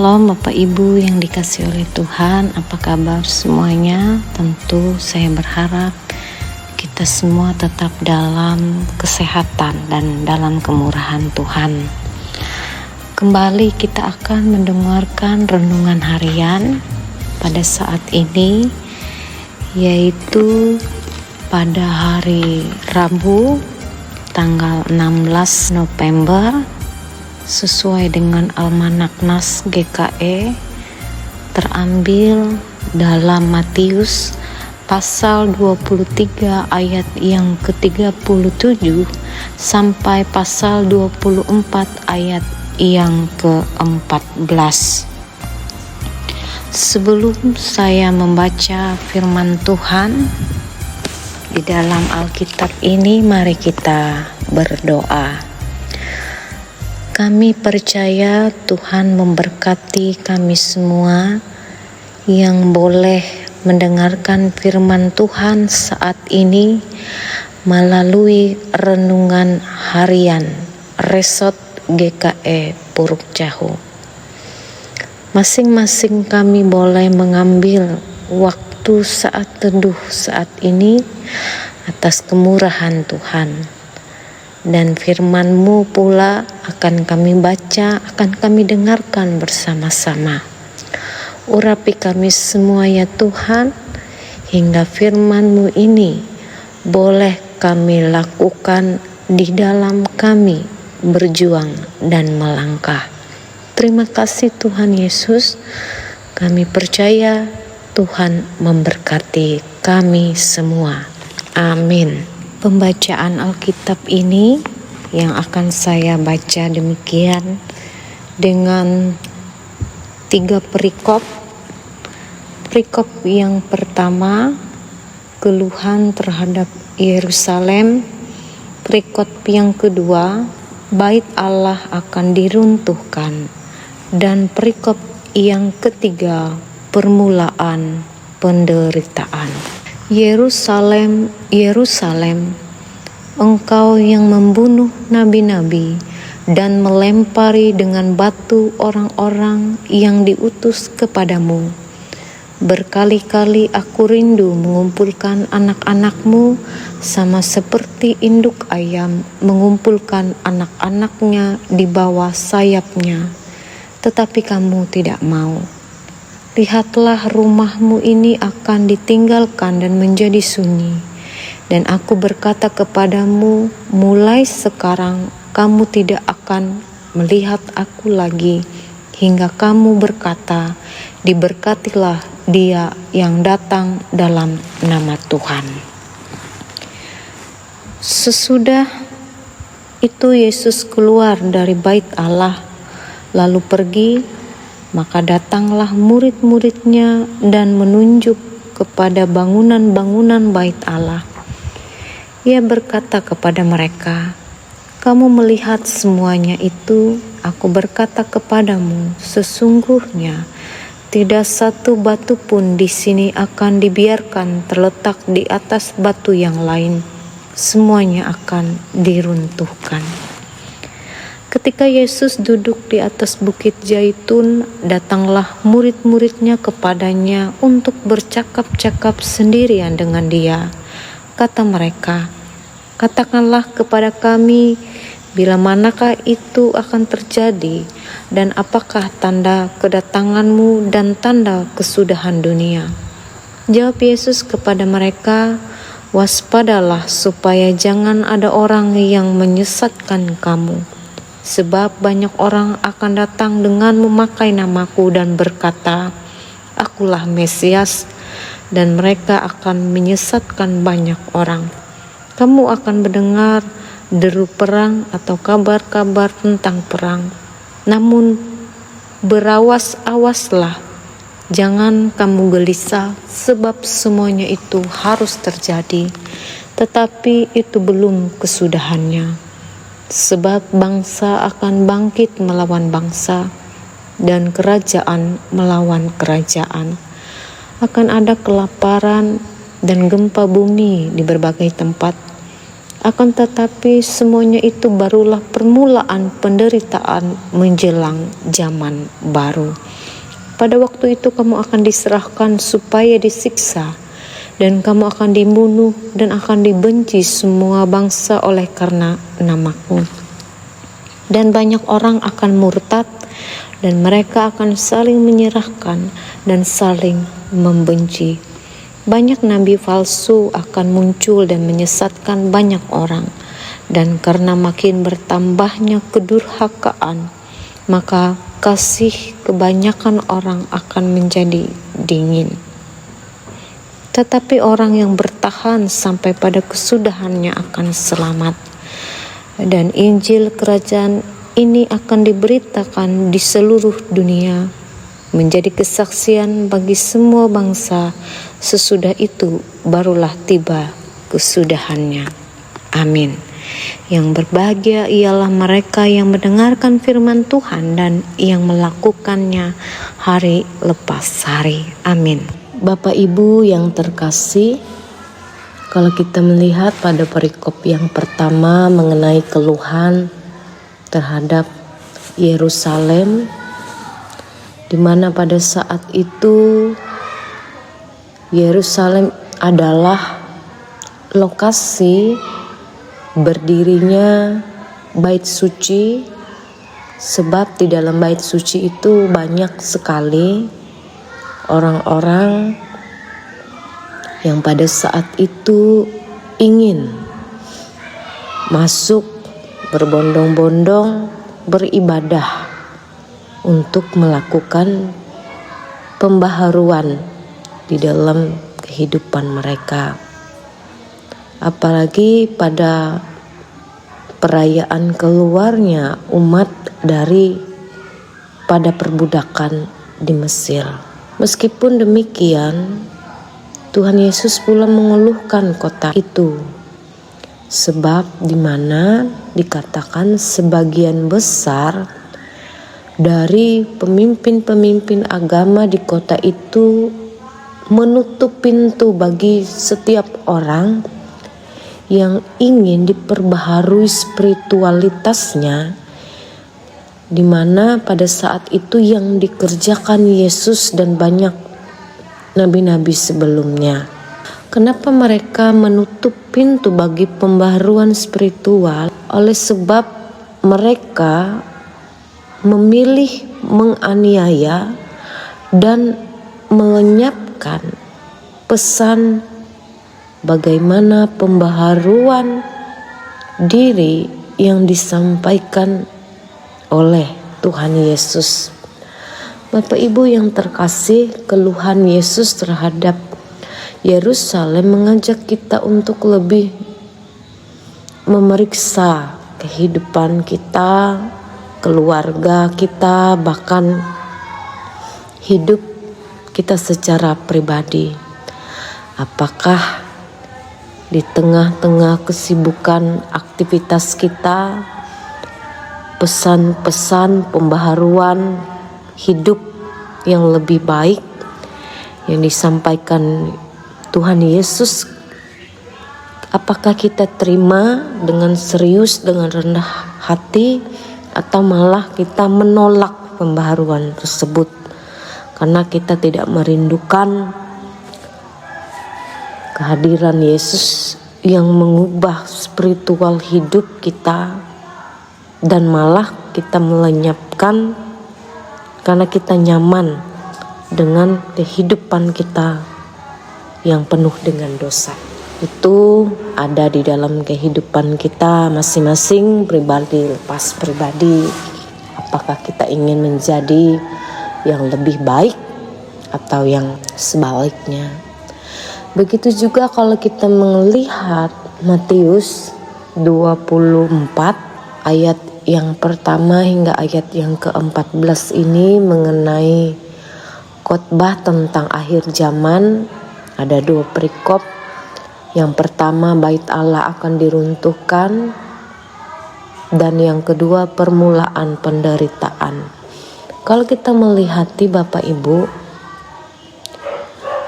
Shalom Bapak Ibu yang dikasihi oleh Tuhan, apa kabar semuanya? Tentu saya berharap kita semua tetap dalam kesehatan dan dalam kemurahan Tuhan. Kembali kita akan mendengarkan renungan harian pada saat ini, yaitu pada hari Rabu tanggal 16 November sesuai dengan Almanak Nas GKE, terambil dalam Matius pasal 23 ayat yang ke-37 sampai pasal 24 ayat yang ke-14. Sebelum saya membaca firman Tuhan di dalam Alkitab ini, mari kita berdoa. Kami percaya Tuhan memberkati kami semua yang boleh mendengarkan firman Tuhan saat ini melalui renungan harian Resort GKE Puruk Jahu. Masing-masing kami boleh mengambil waktu saat teduh saat ini atas kemurahan Tuhan. Dan firman-Mu pula akan kami baca, akan kami dengarkan bersama-sama. Urapi kami semua ya Tuhan, hingga firman-Mu ini boleh kami lakukan di dalam kami berjuang dan melangkah. Terima kasih Tuhan Yesus, kami percaya Tuhan memberkati kami semua. Amin. Pembacaan Alkitab ini yang akan saya baca demikian dengan 3 perikop. Perikop yang pertama, keluhan terhadap Yerusalem. Perikop yang kedua, bait Allah akan diruntuhkan. Dan perikop yang ketiga, permulaan penderitaan. Yerusalem, Yerusalem, engkau yang membunuh nabi-nabi dan melempari dengan batu orang-orang yang diutus kepadamu. Berkali-kali aku rindu mengumpulkan anak-anakmu sama seperti induk ayam mengumpulkan anak-anaknya di bawah sayapnya, tetapi kamu tidak mau. Lihatlah, rumahmu ini akan ditinggalkan dan menjadi sunyi. Dan aku berkata kepadamu, mulai sekarang kamu tidak akan melihat aku lagi, hingga kamu berkata, diberkatilah dia yang datang dalam nama Tuhan. Sesudah itu Yesus keluar dari bait Allah, lalu pergi. Maka datanglah murid-muridnya dan menunjuk kepada bangunan-bangunan bait Allah. Ia berkata kepada mereka, kamu melihat semuanya itu, aku berkata kepadamu, sesungguhnya tidak satu batu pun di sini akan dibiarkan terletak di atas batu yang lain. Semuanya akan diruntuhkan. Ketika Yesus duduk di atas bukit Zaitun, datanglah murid-muridnya kepadanya untuk bercakap-cakap sendirian dengan dia. Kata mereka, katakanlah kepada kami, bila manakah itu akan terjadi, dan apakah tanda kedatanganmu dan tanda kesudahan dunia? Jawab Yesus kepada mereka, waspadalah supaya jangan ada orang yang menyesatkan kamu. Sebab banyak orang akan datang dengan memakai namaku dan berkata, akulah Mesias, dan mereka akan menyesatkan banyak orang. Kamu akan mendengar deru perang atau kabar-kabar tentang perang. Namun berawas-awaslah, jangan kamu gelisah, sebab semuanya itu harus terjadi, tetapi itu belum kesudahannya. Sebab bangsa akan bangkit melawan bangsa, dan kerajaan melawan kerajaan. Akan ada kelaparan dan gempa bumi di berbagai tempat. Akan tetapi semuanya itu barulah permulaan penderitaan menjelang zaman baru. Pada waktu itu kamu akan diserahkan supaya disiksa, dan kamu akan dibunuh dan akan dibenci semua bangsa oleh karena namaku. Dan banyak orang akan murtad, dan mereka akan saling menyerahkan dan saling membenci. Banyak nabi palsu akan muncul dan menyesatkan banyak orang, dan karena makin bertambahnya kedurhakaan, maka kasih kebanyakan orang akan menjadi dingin. Tetapi orang yang bertahan sampai pada kesudahannya akan selamat. Dan Injil kerajaan ini akan diberitakan di seluruh dunia, menjadi kesaksian bagi semua bangsa. Sesudah itu barulah tiba kesudahannya. Amin. Yang berbahagia ialah mereka yang mendengarkan firman Tuhan dan yang melakukannya hari lepas hari. Amin. Bapak Ibu yang terkasih, kalau kita melihat pada perikop yang pertama mengenai keluhan terhadap Yerusalem, di mana pada saat itu Yerusalem adalah lokasi berdirinya bait suci, sebab di dalam bait suci itu banyak sekali orang-orang yang pada saat itu ingin masuk berbondong-bondong beribadah untuk melakukan pembaharuan di dalam kehidupan mereka. Apalagi pada perayaan keluarnya umat dari pada perbudakan di Mesir. Meskipun demikian, Tuhan Yesus pula mengeluhkan kota itu, sebab di mana dikatakan sebagian besar dari pemimpin-pemimpin agama di kota itu menutup pintu bagi setiap orang yang ingin diperbaharui spiritualitasnya, di mana pada saat itu yang dikerjakan Yesus dan banyak nabi-nabi sebelumnya. Kenapa mereka menutup pintu bagi pembaharuan spiritual? Oleh sebab mereka memilih menganiaya dan melenyapkan pesan bagaimana pembaharuan diri yang disampaikan oleh Tuhan Yesus. Bapak Ibu yang terkasih, keluhan Yesus terhadap Yerusalem mengajak kita untuk lebih memeriksa kehidupan kita, keluarga kita, bahkan hidup kita secara pribadi. Apakah di tengah-tengah kesibukan aktivitas kita, pesan-pesan pembaharuan hidup yang lebih baik yang disampaikan Tuhan Yesus, apakah kita terima dengan serius, dengan rendah hati, atau malah kita menolak pembaharuan tersebut karena kita tidak merindukan kehadiran Yesus yang mengubah spiritual hidup kita, dan malah kita melenyapkan karena kita nyaman dengan kehidupan kita yang penuh dengan dosa. Itu ada di dalam kehidupan kita masing-masing, pribadi lepas pribadi. Apakah kita ingin menjadi yang lebih baik atau yang sebaliknya? Begitu juga kalau kita melihat Matius 24 ayat yang pertama hingga ayat yang ke-14 ini mengenai khotbah tentang akhir zaman. Ada dua perikop. Yang pertama, bait Allah akan diruntuhkan, dan yang kedua, permulaan penderitaan. Kalau kita melihat Bapak Ibu,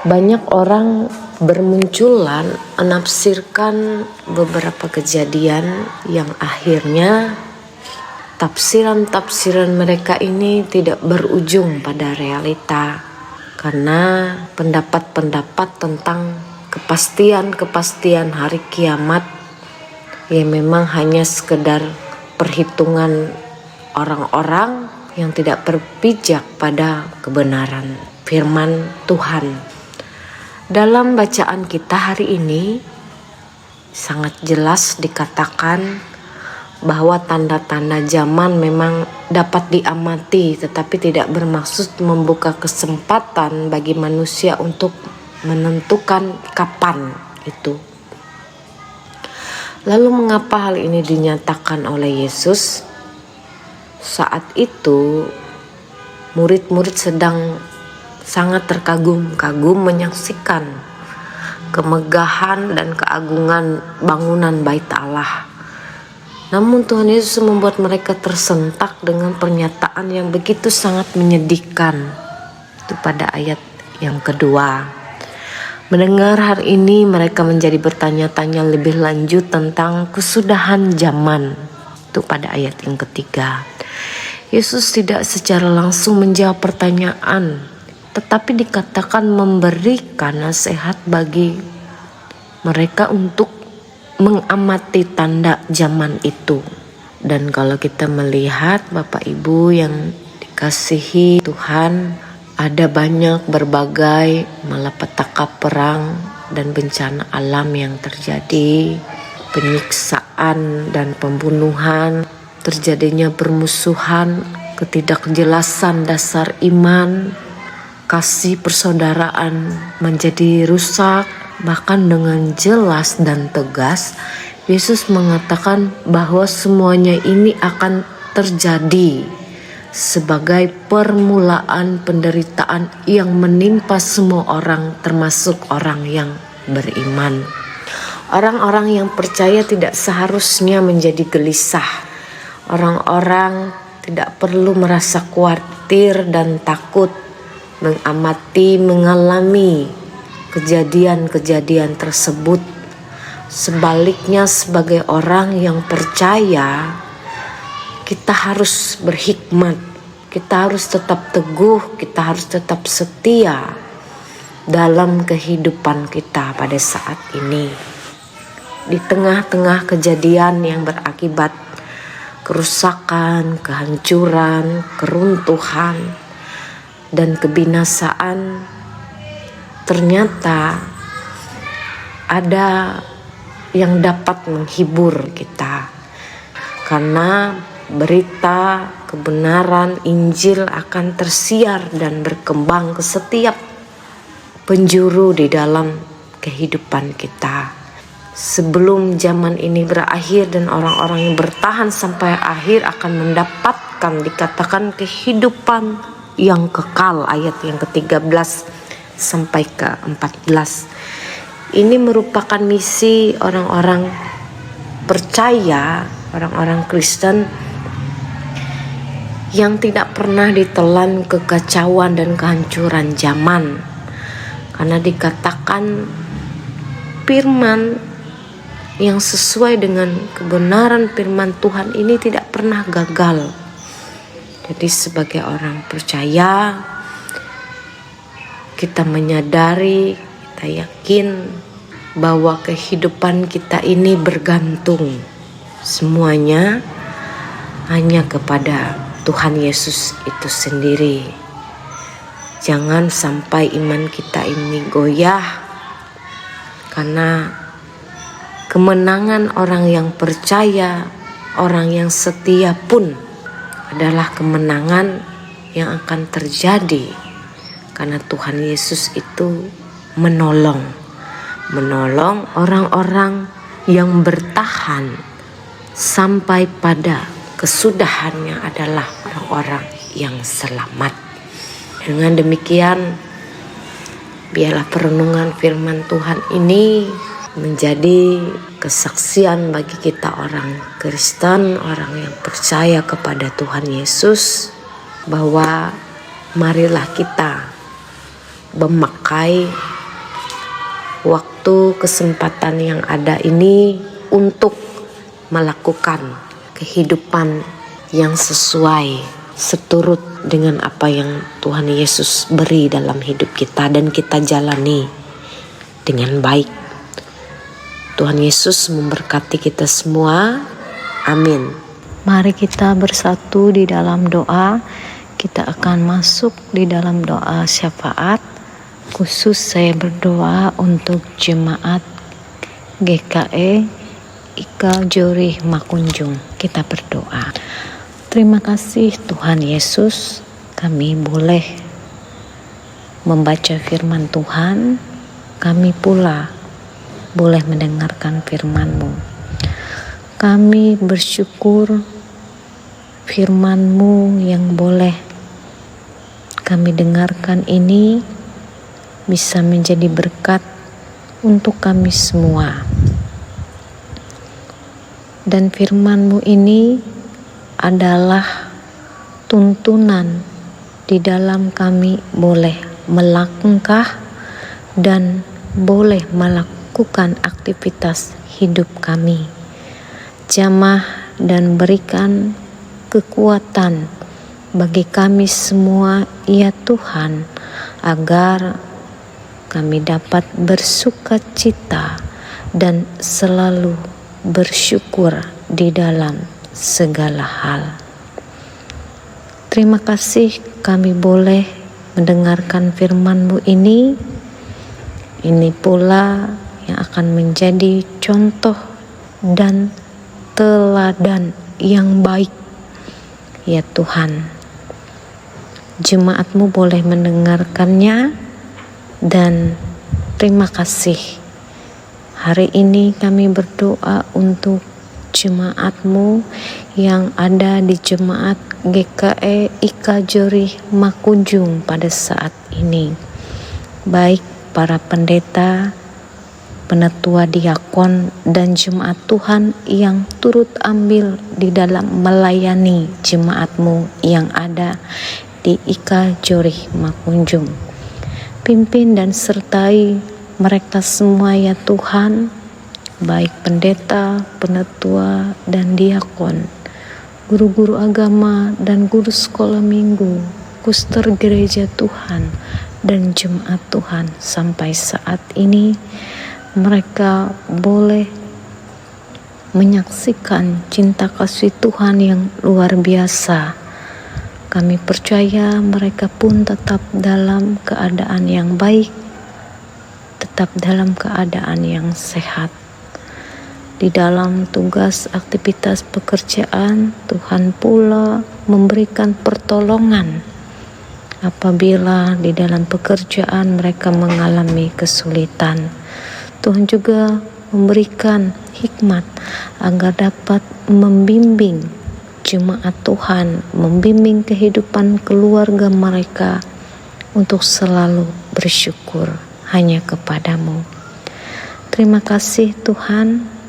Banyak orang bermunculan menafsirkan beberapa kejadian yang akhirnya tafsiran-tafsiran mereka ini tidak berujung pada realita, karena pendapat-pendapat tentang kepastian hari kiamat yang memang hanya sekedar perhitungan orang-orang yang tidak berpijak pada kebenaran firman Tuhan. Dalam bacaan kita hari ini sangat jelas dikatakan bahwa tanda-tanda zaman memang dapat diamati, tetapi tidak bermaksud membuka kesempatan bagi manusia untuk menentukan kapan itu. Lalu mengapa hal ini dinyatakan oleh Yesus? Saat itu murid-murid sedang sangat terkagum-kagum menyaksikan kemegahan dan keagungan bangunan Bait Allah. Namun Tuhan Yesus membuat mereka tersentak dengan pernyataan yang begitu sangat menyedihkan. Itu pada ayat yang kedua. Mendengar hal ini mereka menjadi bertanya-tanya lebih lanjut tentang kesudahan zaman. Itu pada ayat yang ketiga. Yesus tidak secara langsung menjawab pertanyaan, tetapi dikatakan memberikan nasihat bagi mereka untuk mengamati tanda zaman itu. Dan kalau kita melihat Bapak Ibu yang dikasihi Tuhan, ada banyak berbagai malapetaka perang dan bencana alam yang terjadi, penyiksaan dan pembunuhan, terjadinya permusuhan, ketidakjelasan dasar iman, kasih persaudaraan menjadi rusak. Bahkan dengan jelas dan tegas Yesus mengatakan bahwa semuanya ini akan terjadi sebagai permulaan penderitaan yang menimpa semua orang, termasuk orang yang beriman. Orang-orang yang percaya tidak seharusnya menjadi gelisah. Orang-orang tidak perlu merasa khawatir dan takut mengalami kejadian-kejadian tersebut. Sebaliknya, sebagai orang yang percaya, kita harus berhikmat, kita harus tetap teguh, kita harus tetap setia dalam kehidupan kita pada saat ini. Di tengah-tengah kejadian yang berakibat kerusakan, kehancuran, keruntuhan, dan kebinasaan, ternyata ada yang dapat menghibur kita, karena berita kebenaran Injil akan tersiar dan berkembang ke setiap penjuru di dalam kehidupan kita. Sebelum zaman ini berakhir dan orang-orang yang bertahan sampai akhir akan mendapatkan, dikatakan, kehidupan yang kekal, ayat yang ke-13 sampai ke-14. Ini merupakan misi orang-orang percaya, orang-orang Kristen yang tidak pernah ditelan kekacauan dan kehancuran zaman, karena dikatakan firman yang sesuai dengan kebenaran firman Tuhan ini tidak pernah gagal. Jadi sebagai orang percaya, kita menyadari, kita yakin bahwa kehidupan kita ini bergantung semuanya hanya kepada Tuhan Yesus itu sendiri. Jangan sampai iman kita ini goyah, karena kemenangan orang yang percaya, orang yang setia pun adalah kemenangan yang akan terjadi, karena Tuhan Yesus itu menolong orang-orang yang bertahan sampai pada kesudahannya adalah orang-orang yang selamat. Dengan demikian, biarlah perenungan firman Tuhan ini menjadi kesaksian bagi kita orang Kristen, orang yang percaya kepada Tuhan Yesus, bahwa marilah kita memakai waktu kesempatan yang ada ini untuk melakukan kehidupan yang sesuai seturut dengan apa yang Tuhan Yesus beri dalam hidup kita dan kita jalani dengan baik. Tuhan Yesus memberkati kita semua. Amin. Mari kita bersatu di dalam doa. Kita akan masuk di dalam doa syafaat. Khusus saya berdoa untuk jemaat GKE Ika Jori Makunjung. Kita berdoa. Terima kasih Tuhan Yesus, kami boleh membaca firman Tuhan, kami pula boleh mendengarkan firman-Mu. Kami bersyukur firman-Mu yang boleh kami dengarkan ini bisa menjadi berkat untuk kami semua. Dan firman-Mu ini adalah tuntunan di dalam kami boleh melangkah dan boleh melakukan aktivitas hidup kami. Jamah dan berikan kekuatan bagi kami semua, ya Tuhan, agar kami dapat bersukacita dan selalu bersyukur di dalam segala hal. Terima kasih kami boleh mendengarkan firman-Mu ini. Ini pula yang akan menjadi contoh dan teladan yang baik, ya Tuhan. Jemaat-Mu boleh mendengarkannya dan terima kasih. Hari ini kami berdoa untuk jemaat-Mu yang ada di jemaat GKE Ika Jori Makunjung pada saat ini. Baik para pendeta, penatua diakon, dan jemaat Tuhan yang turut ambil di dalam melayani jemaat-Mu yang ada di Ika Jori Makunjung. Pimpin dan sertai mereka semua, ya Tuhan, baik pendeta, penatua, dan diakon, guru-guru agama, dan guru sekolah minggu, kuster gereja Tuhan, dan jemaat Tuhan. Sampai saat ini mereka boleh menyaksikan cinta kasih Tuhan yang luar biasa. Kami percaya mereka pun tetap dalam keadaan yang baik, tetap dalam keadaan yang sehat. Di dalam tugas aktivitas pekerjaan, Tuhan pula memberikan pertolongan apabila di dalam pekerjaan mereka mengalami kesulitan. Tuhan juga memberikan hikmat agar dapat membimbing jemaat Tuhan, membimbing kehidupan keluarga mereka untuk selalu bersyukur hanya kepadamu. Terima kasih Tuhan.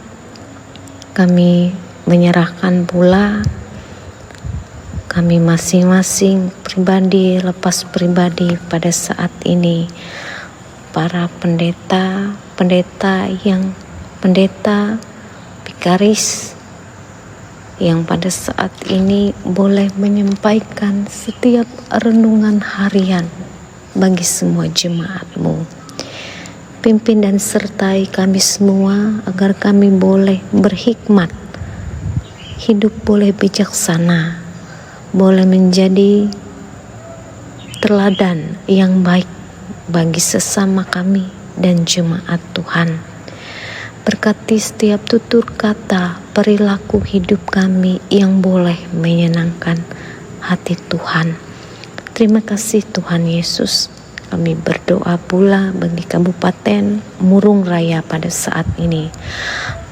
Kami menyerahkan pula kami masing-masing pribadi lepas pribadi pada saat ini, para pendeta vikaris yang pada saat ini boleh menyampaikan setiap renungan harian bagi semua jemaat-Mu. Pimpin dan sertai kami semua agar kami boleh berhikmat, hidup boleh bijaksana, boleh menjadi teladan yang baik bagi sesama kami dan jemaat Tuhan. Berkati setiap tutur kata, perilaku hidup kami yang boleh menyenangkan hati Tuhan. Terima kasih Tuhan Yesus. Kami berdoa pula bagi Kabupaten Murung Raya pada saat ini.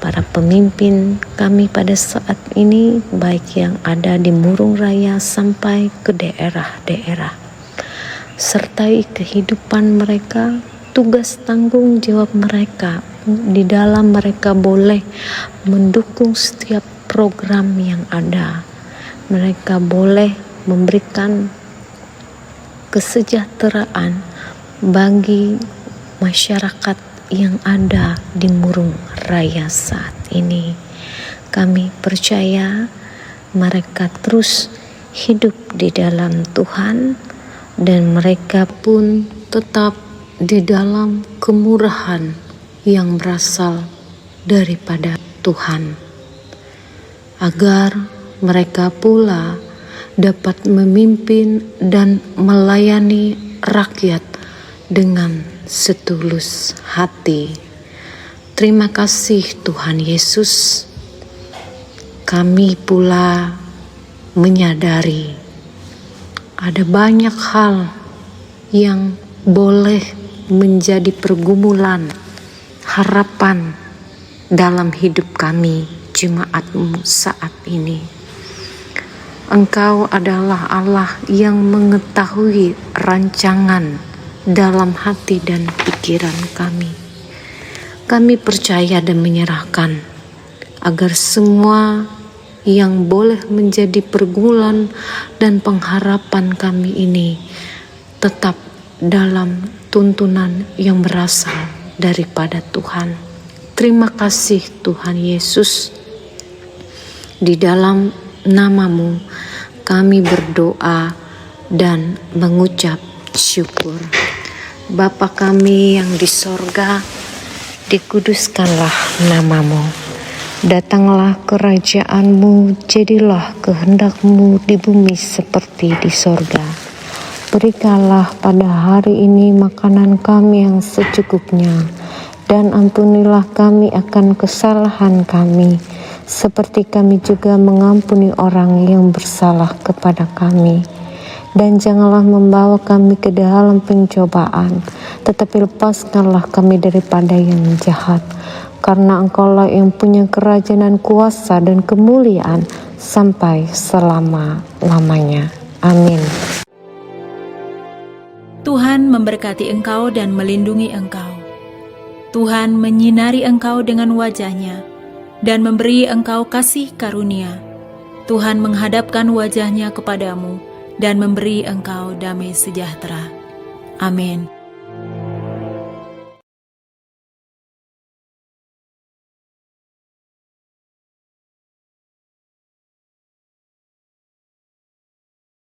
Para pemimpin kami pada saat ini, baik yang ada di Murung Raya sampai ke daerah-daerah. Sertai kehidupan mereka, tugas tanggung jawab mereka. Di dalam mereka boleh mendukung setiap program yang ada. Mereka boleh memberikan kesejahteraan bagi masyarakat yang ada di Murung Raya saat ini. Kami percaya mereka terus hidup di dalam Tuhan dan mereka pun tetap di dalam kemurahan yang berasal daripada Tuhan, agar mereka pula dapat memimpin dan melayani rakyat dengan setulus hati. Terima kasih Tuhan Yesus. Kami pula menyadari ada banyak hal yang boleh menjadi pergumulan harapan dalam hidup kami, jemaat-Mu saat ini. Engkau adalah Allah yang mengetahui rancangan dalam hati dan pikiran kami. Kami percaya dan menyerahkan agar semua yang boleh menjadi pergumulan dan pengharapan kami ini tetap dalam tuntunan yang berasal daripada Tuhan. Terima kasih Tuhan Yesus. Di dalam nama-Mu kami berdoa dan mengucap syukur. Bapa kami yang di sorga, dikuduskanlah nama-Mu. Datanglah kerajaan-Mu, jadilah kehendak-Mu di bumi seperti di sorga. Berikanlah pada hari ini makanan kami yang secukupnya, dan ampunilah kami akan kesalahan kami, seperti kami juga mengampuni orang yang bersalah kepada kami. Dan janganlah membawa kami ke dalam pencobaan, tetapi lepaskanlah kami daripada yang jahat. Karena Engkaulah yang punya kerajaan dan kuasa dan kemuliaan sampai selama-lamanya. Amin. Tuhan memberkati engkau dan melindungi engkau. Tuhan menyinari engkau dengan wajah-Nya dan memberi engkau kasih karunia. Tuhan menghadapkan wajah-Nya kepadamu dan memberi engkau damai sejahtera. Amin.